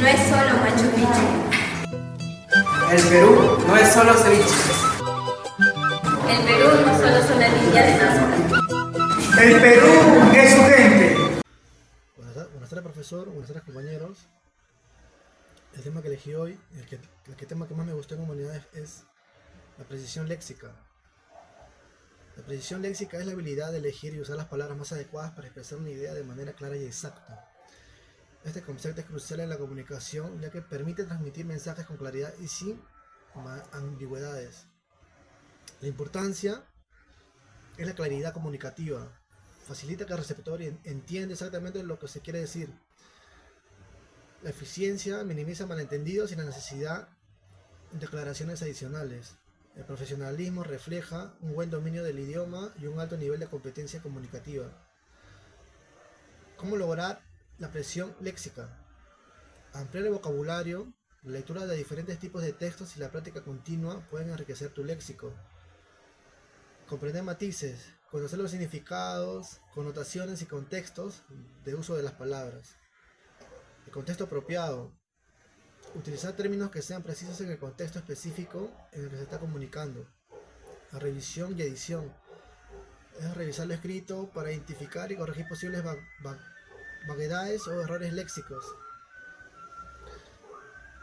no es solo Machu Picchu. El Perú no es solo ceviche. El Perú no solo son las líneas de Nazca. El Perú es su gente. Buenas tardes, profesor. Buenas tardes, compañeros. El tema que elegí hoy, el tema que más me gustó en humanidades es la precisión léxica. La precisión léxica es la habilidad de elegir y usar las palabras más adecuadas para expresar una idea de manera clara y exacta. Este concepto es crucial en la comunicación, ya que permite transmitir mensajes con claridad y sin ambigüedades. La importancia es la claridad comunicativa. Facilita que el receptor entienda exactamente lo que se quiere decir. La eficiencia minimiza malentendidos y la necesidad de aclaraciones adicionales. El profesionalismo refleja un buen dominio del idioma y un alto nivel de competencia comunicativa. ¿Cómo lograr la precisión léxica? Ampliar el vocabulario, la lectura de diferentes tipos de textos y la práctica continua pueden enriquecer tu léxico. Comprender matices, conocer los significados, connotaciones y contextos de uso de las palabras. El contexto apropiado. Utilizar términos que sean precisos en el contexto específico en el que se está comunicando. La revisión y edición. Es revisar lo escrito para identificar y corregir posibles vaguedades o errores léxicos.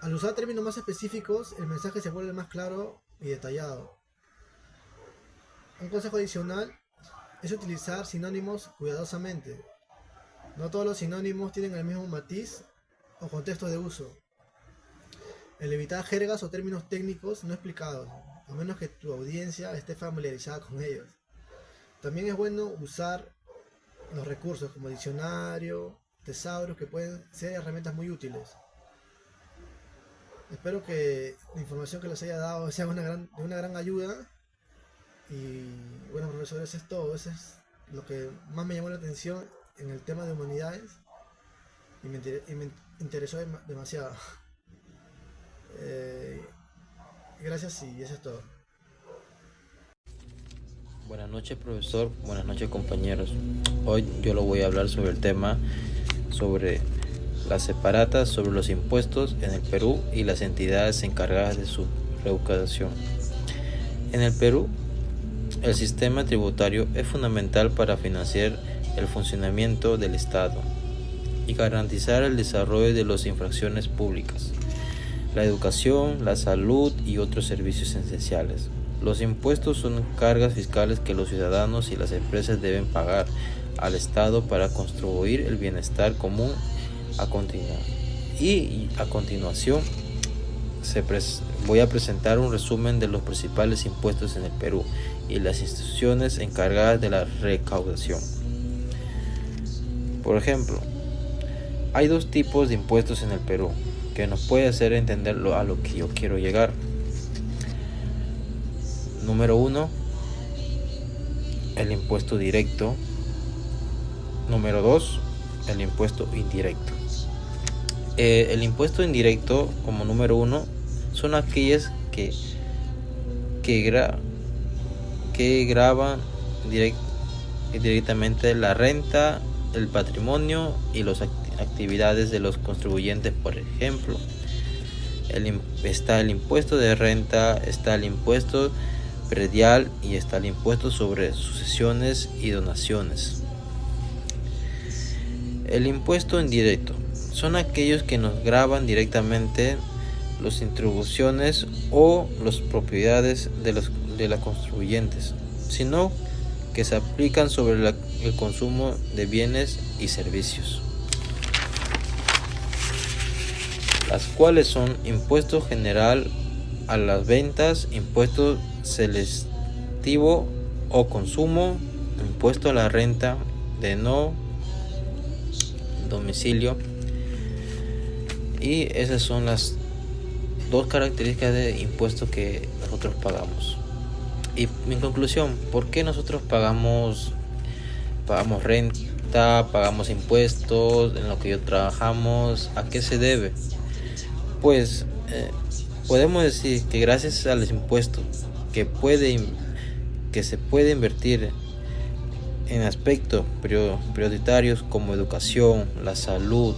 Al usar términos más específicos, el mensaje se vuelve más claro y detallado. Un consejo adicional es utilizar sinónimos cuidadosamente. No todos los sinónimos tienen el mismo matiz o contexto de uso. El evitar jergas o términos técnicos no explicados, a menos que tu audiencia esté familiarizada con ellos. También es bueno usar los recursos como diccionario, tesaurios, que pueden ser herramientas muy útiles. Espero que la información que les haya dado sea de una gran ayuda. Y bueno, profesor, eso es todo. Eso es lo que más me llamó la atención en el tema de humanidades y me interesó demasiado. Gracias y eso es todo. Buenas noches, profesor. Buenas noches, compañeros. Hoy yo lo voy a hablar sobre el tema sobre las separatas, sobre los impuestos en el Perú y las entidades encargadas de su recaudación. En el Perú, el sistema tributario es fundamental para financiar el funcionamiento del Estado y garantizar el desarrollo de las infracciones públicas, la educación, la salud y otros servicios esenciales. Los impuestos son cargas fiscales que los ciudadanos y las empresas deben pagar al Estado para contribuir el bienestar común. A continuación voy a presentar un resumen de los principales impuestos en el Perú y las instituciones encargadas de la recaudación. Por ejemplo, hay dos tipos de impuestos en el Perú que nos puede hacer entender a lo que yo quiero llegar. Número 1, el impuesto directo. Número 2, el impuesto indirecto. El impuesto indirecto, como número 1, son aquellas que gravan directamente la renta, el patrimonio y las actividades de los contribuyentes. Por ejemplo, está el impuesto de renta, está el impuesto predial y está el impuesto sobre sucesiones y donaciones. El impuesto indirecto son aquellos que nos gravan directamente las introducciones o las propiedades de los contribuyentes, sino que se aplican sobre el consumo de bienes y servicios, las cuales son impuesto general a las ventas, impuesto selectivo o consumo, impuesto a la renta de no domicilio. Y esas son las dos características de impuestos que nosotros pagamos. Y en conclusión, ¿por qué nosotros pagamos renta, pagamos impuestos en lo que trabajamos? ¿A qué se debe? Pues podemos decir que gracias a los impuestos que se puede invertir en aspectos prioritarios como educación, la salud,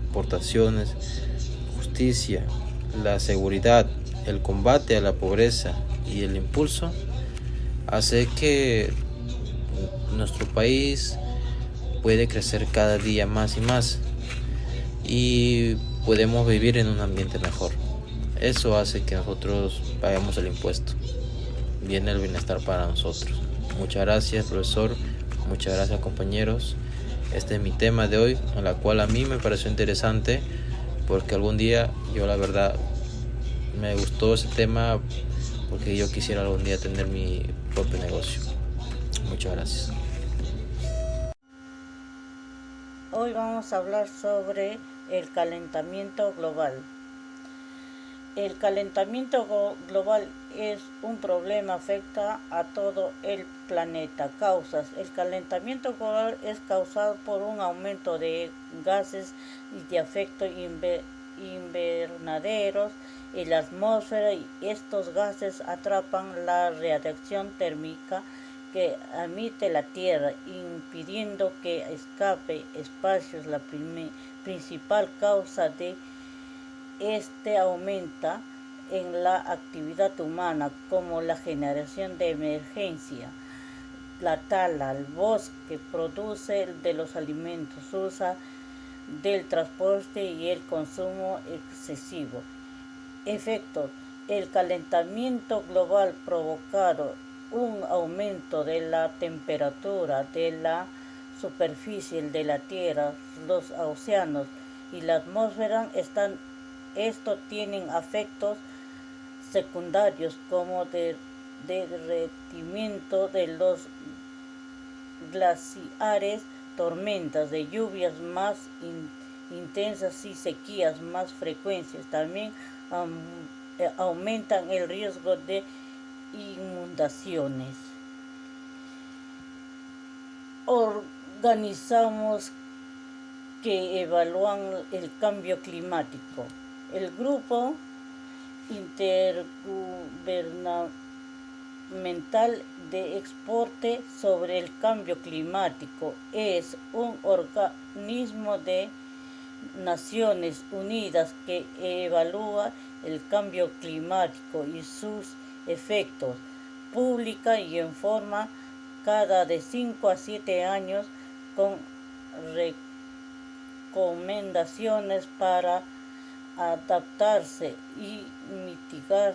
exportaciones, justicia, la seguridad, el combate a la pobreza y el impulso hace que nuestro país puede crecer cada día más y más y podemos vivir en un ambiente mejor. Eso hace que nosotros paguemos el impuesto. Viene el bienestar para nosotros. Muchas gracias, profesor. Muchas gracias, compañeros. Este es mi tema de hoy, en la cual a mí me pareció interesante porque algún día yo la verdad me gustó ese tema porque yo quisiera algún día tener mi propio negocio. Muchas gracias. Hoy vamos a hablar sobre el calentamiento global. El calentamiento global es un problema, afecta a todo el planeta. Causas. El calentamiento global es causado por un aumento de gases de efecto invernaderos en la atmósfera y estos gases atrapan la radiación térmica que emite la Tierra, impidiendo que escape espacios. La principal causa de aumenta en la actividad humana, como la generación de emergencia, la tala al bosque, produce de los alimentos, usa del transporte y el consumo excesivo. Efectos. El calentamiento global provocado un aumento de la temperatura de la superficie de la Tierra, los océanos y la atmósfera estos tienen efectos secundarios como derretimiento de los glaciares, tormentas de lluvias más intensas y sequías más frecuentes. También aumentan el riesgo de inundaciones. Organizamos que evalúan el cambio climático. El grupo intergubernamental de expertos sobre el cambio climático es un organismo de Naciones Unidas que evalúa el cambio climático y sus efectos, publica y informa cada de 5 a 7 años con recomendaciones para adaptarse y mitigar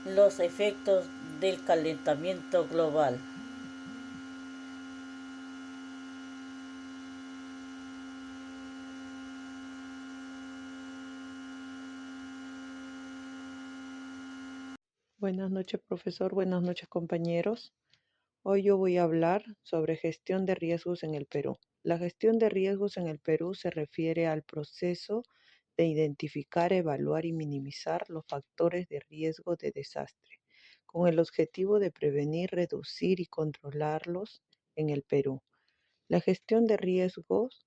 los efectos del calentamiento global. Buenas noches, profesor. Buenas noches, compañeros. Hoy yo voy a hablar sobre gestión de riesgos en el Perú. La gestión de riesgos en el Perú se refiere al proceso de identificar, evaluar y minimizar los factores de riesgo de desastre, con el objetivo de prevenir, reducir y controlarlos en el Perú. La gestión de riesgos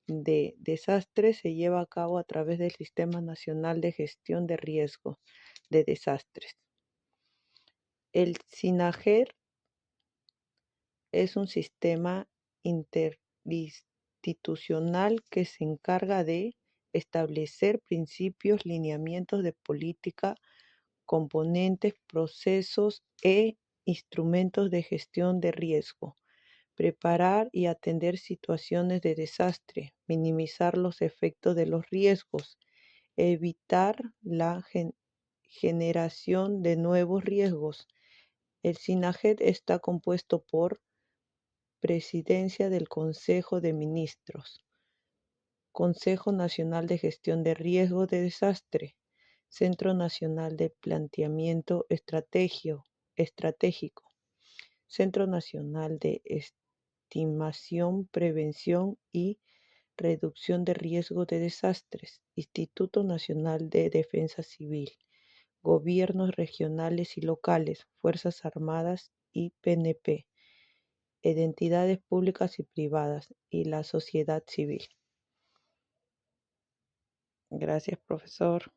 de desastre se lleva a cabo a través del Sistema Nacional de Gestión de Riesgos de Desastres. El SINAGER es un sistema interinstitucional que se encarga de establecer principios, lineamientos de política, componentes, procesos e instrumentos de gestión de riesgo, preparar y atender situaciones de desastre, minimizar los efectos de los riesgos, evitar la generación de nuevos riesgos. El SINAGED está compuesto por Presidencia del Consejo de Ministros, Consejo Nacional de Gestión de Riesgo de Desastre, Centro Nacional de Planteamiento Estratégico, Centro Nacional de Estimación, Prevención y Reducción de Riesgo de Desastres, Instituto Nacional de Defensa Civil, Gobiernos regionales y locales, Fuerzas Armadas y PNP, entidades públicas y privadas y la sociedad civil. Gracias, profesor.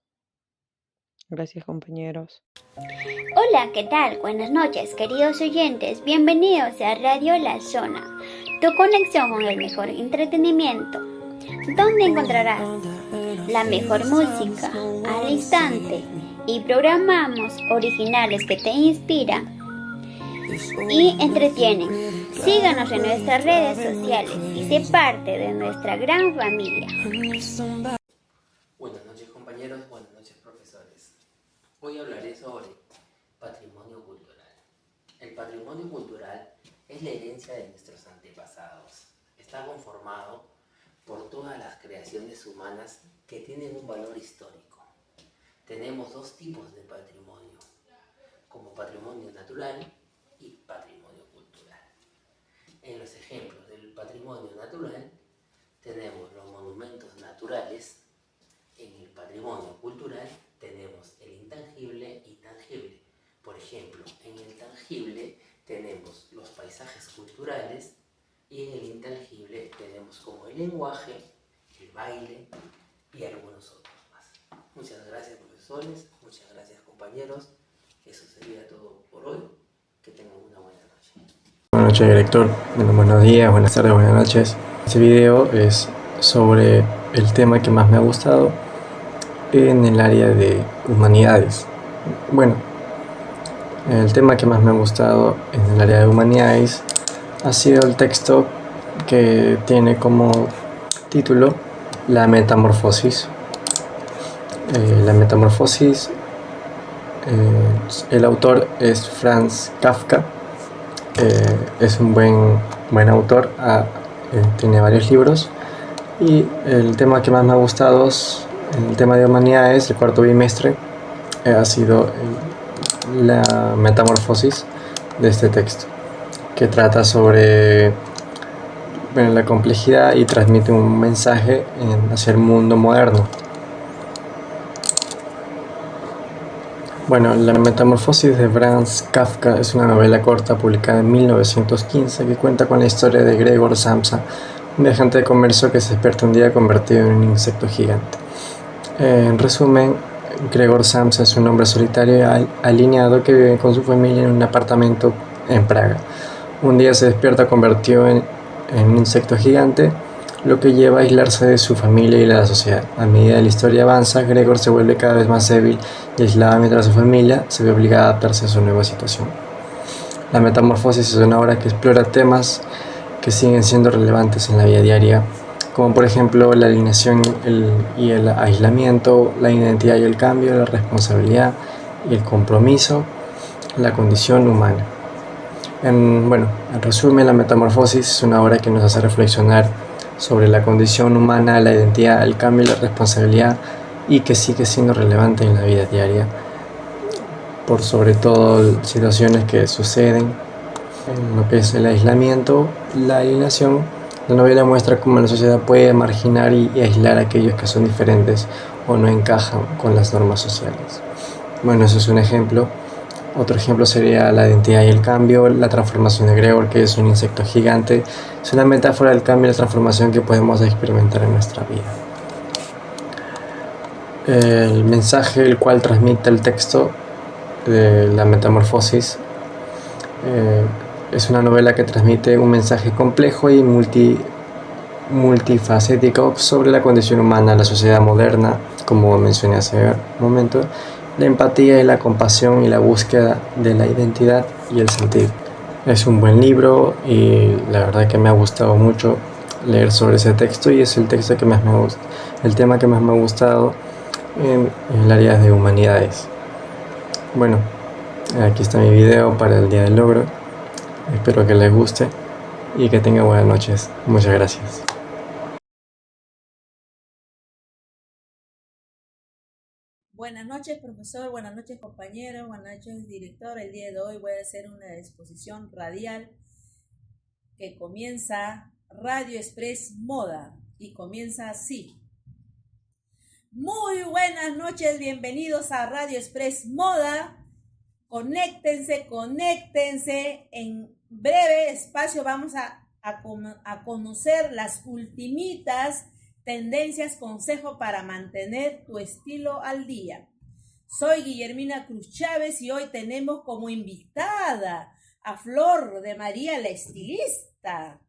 Gracias, compañeros. Hola, ¿qué tal? Buenas noches, queridos oyentes. Bienvenidos a Radio La Zona, tu conexión con el mejor entretenimiento. donde encontrarás la mejor música al instante y programamos originales que te inspiran y entretienen. Síganos en nuestras redes sociales y sé parte de nuestra gran familia. Buenas noches compañeros, buenas noches profesores. Hoy hablaré sobre patrimonio cultural. El patrimonio cultural es la herencia de nuestros antepasados. Está conformado por todas las creaciones humanas que tienen un valor histórico. Tenemos dos tipos de patrimonio, como patrimonio natural y patrimonio cultural. En los ejemplos del patrimonio natural tenemos los monumentos naturales. En el patrimonio cultural tenemos el intangible y tangible. Por ejemplo, en el tangible tenemos los paisajes culturales y en el intangible tenemos como el lenguaje, el baile y algunos otros más. Muchas gracias profesores, muchas gracias compañeros. Eso sería todo por hoy. Que tengan una buena noche. Buenas noches director, buenos días, buenas tardes, buenas noches. Este video es sobre el tema que más me ha gustado en el área de humanidades. Bueno, el tema que más me ha gustado en el área de humanidades ha sido el texto que tiene como título La Metamorfosis. La Metamorfosis, el autor es Franz Kafka. Es un buen autor, tiene varios libros y el tema que más me ha gustado es el tema de humanidades, el cuarto bimestre, ha sido la metamorfosis de este texto, que trata sobre la complejidad y transmite un mensaje hacia el mundo moderno. Bueno, La Metamorfosis de Franz Kafka es una novela corta publicada en 1915 que cuenta con la historia de Gregor Samsa, un viajante de comercio que se despierta un día convertido en un insecto gigante. En resumen, Gregor Samsa es un hombre solitario y alineado que vive con su familia en un apartamento en Praga. Un día se despierta convertido en un insecto gigante, lo que lleva a aislarse de su familia y de la sociedad. A medida que la historia avanza, Gregor se vuelve cada vez más débil y aislado, mientras su familia se ve obligada a adaptarse a su nueva situación. La Metamorfosis es una obra que explora temas que siguen siendo relevantes en la vida diaria, como por ejemplo la alineación y el aislamiento, la identidad y el cambio, la responsabilidad y el compromiso, la condición humana. En resumen, La Metamorfosis es una obra que nos hace reflexionar sobre la condición humana, la identidad, el cambio y la responsabilidad, y que sigue siendo relevante en la vida diaria, por sobre todo situaciones que suceden en lo que es el aislamiento, la alienación. La novela muestra cómo la sociedad puede marginar y aislar a aquellos que son diferentes o no encajan con las normas sociales. Bueno, eso es un ejemplo. Otro ejemplo sería la identidad y el cambio, la transformación de Gregor, que es un insecto gigante. Es una metáfora del cambio y la transformación que podemos experimentar en nuestra vida. El mensaje el cual transmite el texto de La Metamorfosis es una novela que transmite un mensaje complejo y multifacético sobre la condición humana, la sociedad moderna, como mencioné hace un momento, la empatía y la compasión y la búsqueda de la identidad y el sentido. Es un buen libro y la verdad que me ha gustado mucho leer sobre ese texto, y es el texto que más me gusta, el tema que más me ha gustado en el área de humanidades. Bueno, aquí está mi video para el Día del Logro. Espero que les guste y que tengan buenas noches. Muchas gracias. Buenas noches, profesor. Buenas noches, compañeros. Buenas noches, director. El día de hoy voy a hacer una exposición radial que comienza Radio Express Moda y comienza así. Muy buenas noches, bienvenidos a Radio Express Moda. Conéctense. En breve espacio vamos a conocer las ultimitas tendencias, consejo para mantener tu estilo al día. Soy Guillermina Cruz Chávez y hoy tenemos como invitada a Flor de María, la estilista,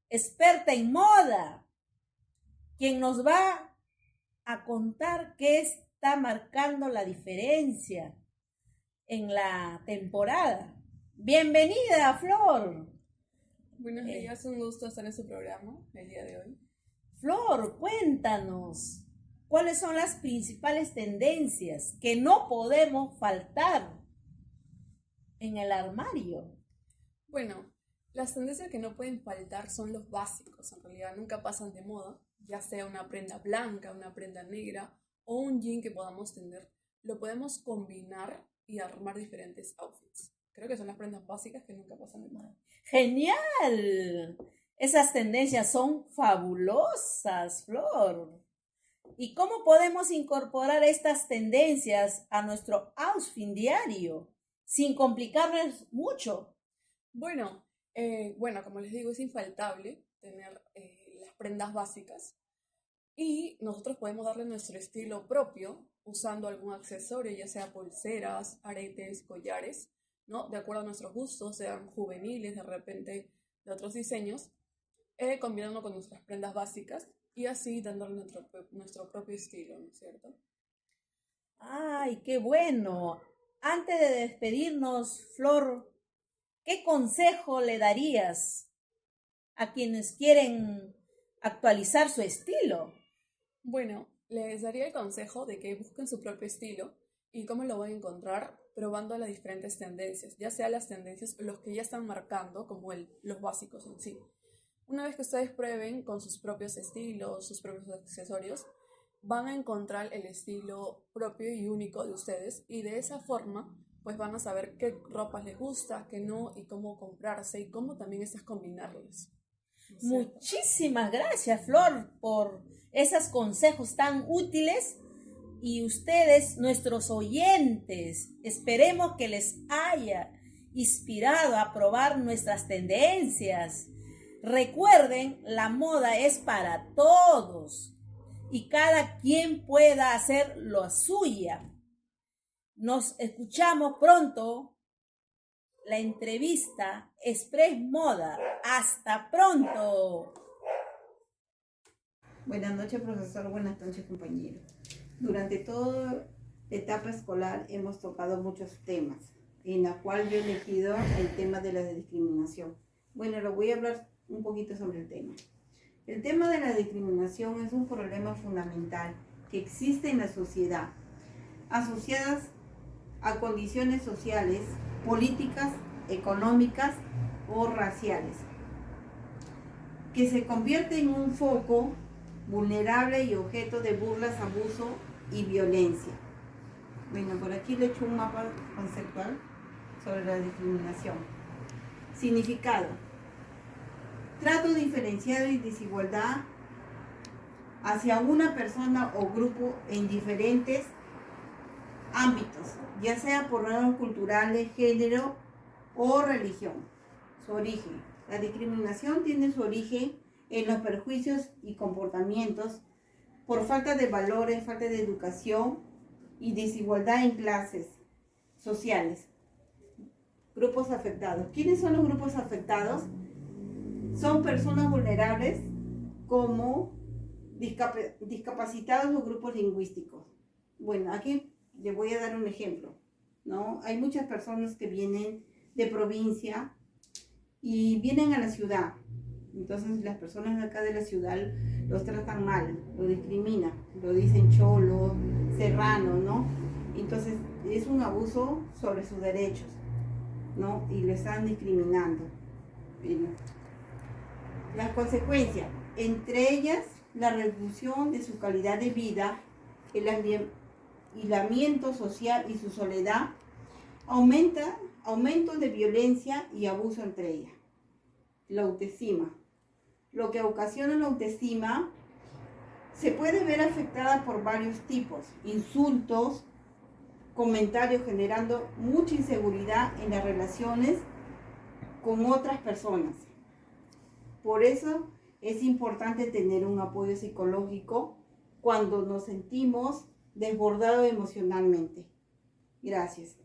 experta en moda. quien nos va a contar qué está marcando la diferencia en la temporada. Bienvenida, Flor. Buenos días, un gusto estar en su programa el día de hoy. Flor, cuéntanos, ¿cuáles son las principales tendencias que no podemos faltar en el armario? Bueno, las tendencias que no pueden faltar son los básicos, en realidad nunca pasan de moda, ya sea una prenda blanca, una prenda negra o un jean que podamos tener. Lo podemos combinar y armar diferentes outfits. Creo que son las prendas básicas que nunca pasan de moda. ¡Genial! Esas tendencias son fabulosas, Flor. ¿Y cómo podemos incorporar estas tendencias a nuestro outfit diario sin complicarnos mucho? Bueno, como les digo, es infaltable tener las prendas básicas y nosotros podemos darle nuestro estilo propio usando algún accesorio, ya sea pulseras, aretes, collares, ¿no? De acuerdo a nuestros gustos, sean juveniles, de repente de otros diseños, combinando con nuestras prendas básicas y así dándole nuestro propio estilo, ¿no es cierto? ¡Ay, qué bueno! Antes de despedirnos, Flor, ¿qué consejo le darías a quienes quieren actualizar su estilo? Bueno, les daría el consejo de que busquen su propio estilo y cómo lo van a encontrar probando las diferentes tendencias, ya sea las tendencias los que ya están marcando como los básicos en sí. Una vez que ustedes prueben con sus propios estilos, sus propios accesorios, van a encontrar el estilo propio y único de ustedes y de esa forma pues van a saber qué ropas les gusta, qué no y cómo comprarse y cómo también combinarlas. Muchísimas gracias, Flor, por esos consejos tan útiles. Y ustedes, nuestros oyentes, esperemos que les haya inspirado a probar nuestras tendencias. Recuerden, la moda es para todos y cada quien pueda hacer lo suya. Nos escuchamos pronto. La entrevista Express Moda. Hasta pronto. Buenas noches, profesor. Buenas noches, compañeros. Durante toda la etapa escolar hemos tocado muchos temas, en la cual yo he elegido el tema de la discriminación. Bueno, lo voy a hablar un poquito sobre el tema. El tema de la discriminación es un problema fundamental que existe en la sociedad, asociadas a condiciones sociales, políticas, económicas o raciales, que se convierte en un foco vulnerable y objeto de burlas, abuso y violencia. Bueno, por aquí le he hecho un mapa conceptual sobre la discriminación. Significado: trato diferenciado y desigualdad hacia una persona o grupo en diferentes ámbitos, ya sea por rasgos culturales, género o religión. Su origen: la discriminación tiene su origen en los perjuicios y comportamientos por falta de valores, falta de educación y desigualdad en clases sociales. Grupos afectados. ¿Quiénes son los grupos afectados? Son personas vulnerables como discapacitados o grupos lingüísticos. Bueno, aquí les voy a dar un ejemplo, ¿no? Hay muchas personas que vienen de provincia y vienen a la ciudad. Entonces las personas de acá de la ciudad los tratan mal, lo discriminan, lo dicen cholo, serrano, ¿no? Entonces es un abuso sobre sus derechos, ¿no? Y lo están discriminando. Las consecuencias, entre ellas la reducción de su calidad de vida, el aislamiento social y su soledad, aumento de violencia y abuso entre ellas. La autoestima. Lo que ocasiona la autoestima se puede ver afectada por varios tipos: insultos, comentarios generando mucha inseguridad en las relaciones con otras personas. Por eso es importante tener un apoyo psicológico cuando nos sentimos desbordados emocionalmente. Gracias.